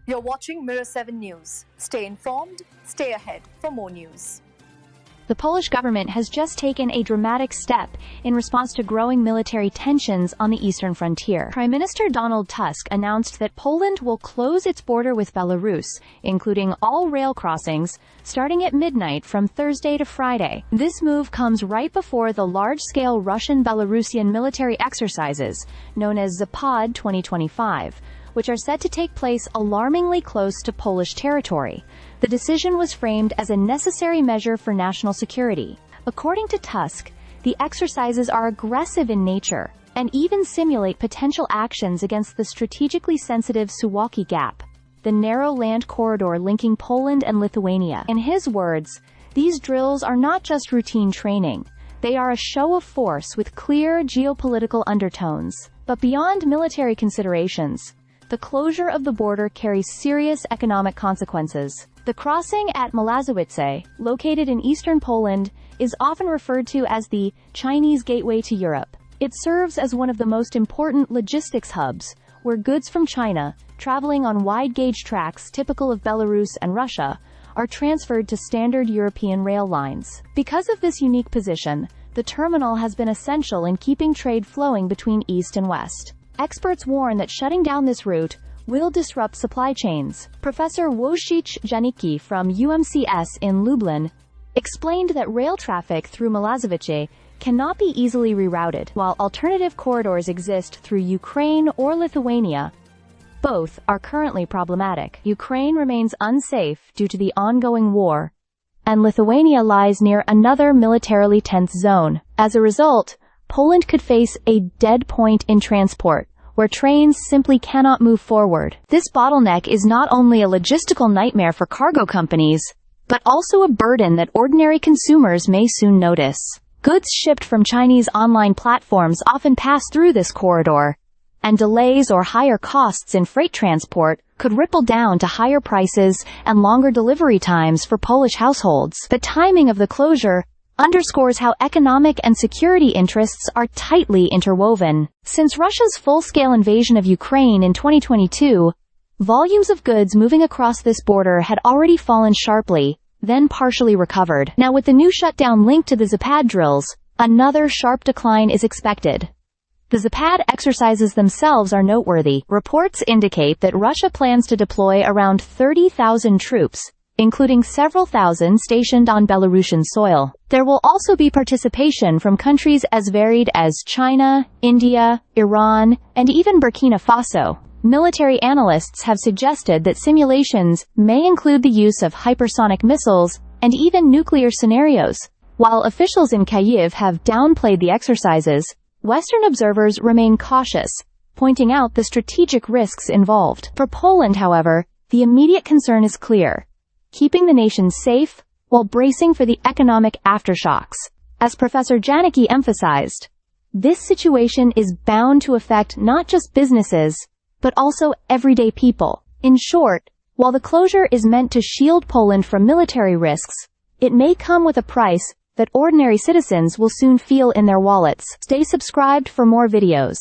You're watching Mirror 7 News. Stay informed, stay ahead for more news. The Polish government has just taken a dramatic step in response to growing military tensions on the eastern frontier. Prime Minister Donald Tusk announced that Poland will close its border with Belarus, including all rail crossings, starting at midnight from Thursday to Friday. This move comes right before the large-scale Russian-Belarusian military exercises, known as Zapad 2025, which are set to take place alarmingly close to Polish territory. The decision was framed as a necessary measure for national security. According to Tusk, the exercises are aggressive in nature and even simulate potential actions against the strategically sensitive Suwałki Gap, the narrow land corridor linking Poland and Lithuania. In his words, these drills are not just routine training. They are a show of force with clear geopolitical undertones. But beyond military considerations, the closure of the border carries serious economic consequences. The crossing at Malazowice, located in eastern Poland, is often referred to as the Chinese gateway to Europe. It serves as one of the most important logistics hubs, where goods from China, traveling on wide-gauge tracks typical of Belarus and Russia, are transferred to standard European rail lines. Because of this unique position, the terminal has been essential in keeping trade flowing between East and West. Experts warn that shutting down this route will disrupt supply chains. Professor Wojciech Janicki from UMCS in Lublin explained that rail traffic through Malazowice cannot be easily rerouted. While alternative corridors exist through Ukraine or Lithuania, both are currently problematic. Ukraine remains unsafe due to the ongoing war, and Lithuania lies near another militarily tense zone. As a result, Poland could face a dead point in transport, where trains simply cannot move forward. This bottleneck is not only a logistical nightmare for cargo companies, but also a burden that ordinary consumers may soon notice. Goods shipped from Chinese online platforms often pass through this corridor, and delays or higher costs in freight transport could ripple down to higher prices and longer delivery times for Polish households. The timing of the closure underscores how economic and security interests are tightly interwoven. Since Russia's full-scale invasion of Ukraine in 2022, volumes of goods moving across this border had already fallen sharply, then partially recovered. Now, with the new shutdown linked to the Zapad drills, another sharp decline is expected. The Zapad exercises themselves are noteworthy. Reports indicate that Russia plans to deploy around 30,000 troops, including several thousand stationed on Belarusian soil. There will also be participation from countries as varied as China, India, Iran, and even Burkina Faso. Military analysts have suggested that simulations may include the use of hypersonic missiles and even nuclear scenarios. While officials in Kyiv have downplayed the exercises, Western observers remain cautious, pointing out the strategic risks involved. For Poland, however, the immediate concern is clear: keeping the nation safe while bracing for the economic aftershocks. As Professor Janicki emphasized, this situation is bound to affect not just businesses, but also everyday people. In short, while the closure is meant to shield Poland from military risks, it may come with a price that ordinary citizens will soon feel in their wallets. Stay subscribed for more videos.